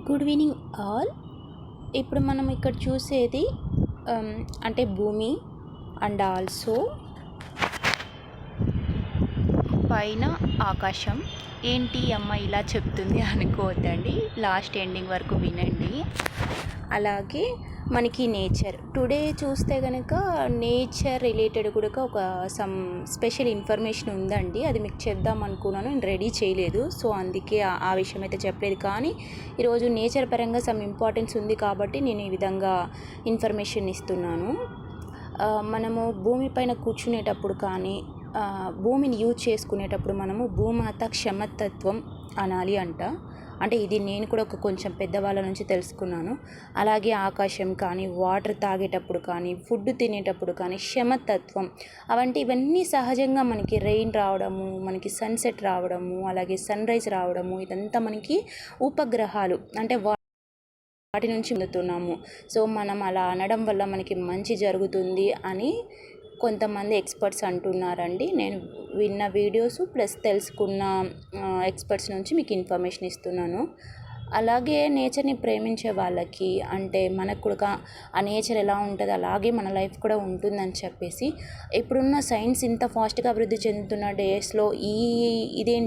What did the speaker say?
Good evening all. ఇప్పుడు మనం ఇక్కడ చూసేది అంటే భూమి అండ్ ఆల్సో పైన ఆకాశం. ఏంటి అమ్మ ఇలా చెప్తుంది అనుకోవద్దండి, లాస్ట్ ఎండింగ్ వరకు వినండి. అలాగే మనకి నేచర్ టుడే చూస్తే కనుక నేచర్ రిలేటెడ్ కూడా ఒక సమ్ స్పెషల్ ఇన్ఫర్మేషన్ ఉందండి. అది మీకు చెప్దాం అనుకున్నాను, నేను రెడీ చేయలేదు, సో అందుకే ఆ విషయం అయితే చెప్పలేదు. కానీ ఈరోజు నేచర్ పరంగా సమ్ ఇంపార్టెన్స్ ఉంది కాబట్టి నేను ఈ విధంగా ఇన్ఫర్మేషన్ ఇస్తున్నాను. మనము భూమిపైన కూర్చునేటప్పుడు కానీ భూమిని యూజ్ చేసుకునేటప్పుడు మనము భూమాత క్షమతత్వం అనాలి అంటే ఇది నేను కూడా కొంచెం పెద్దవాళ్ళ నుంచి తెలుసుకున్నాను. అలాగే ఆకాశం కానీ, వాటర్ తాగేటప్పుడు కానీ, ఫుడ్ తినేటప్పుడు కానీ క్షమతత్వం ఇవన్నీ సహజంగా మనకి రెయిన్ రావడము, మనకి సన్సెట్ రావడము, అలాగే సన్ రైజ్ రావడము, ఇదంతా మనకి ఉపగ్రహాలు అంటే వాటి నుంచి పొందుతున్నాము. సో మనం అలా అనడం వల్ల మనకి మంచి జరుగుతుంది అని కొంతమంది ఎక్స్పర్ట్స్ అంటున్నారండి. నేను విన్న వీడియోస్ ప్లస్ తెలుసుకున్న ఎక్స్పర్ట్స్ నుంచి మీకు ఇన్ఫర్మేషన్ ఇస్తున్నాను. అలాగే నేచర్ని ప్రేమించే వాళ్ళకి అంటే మనకు కూడా ఆ నేచర్ ఎలా ఉంటుంది అలాగే మన లైఫ్ కూడా ఉంటుందని చెప్పేసి ఇప్పుడున్న సైన్స్ ఇంత ఫాస్ట్గా అభివృద్ధి చెందుతున్న డేస్లో ఇదేంటి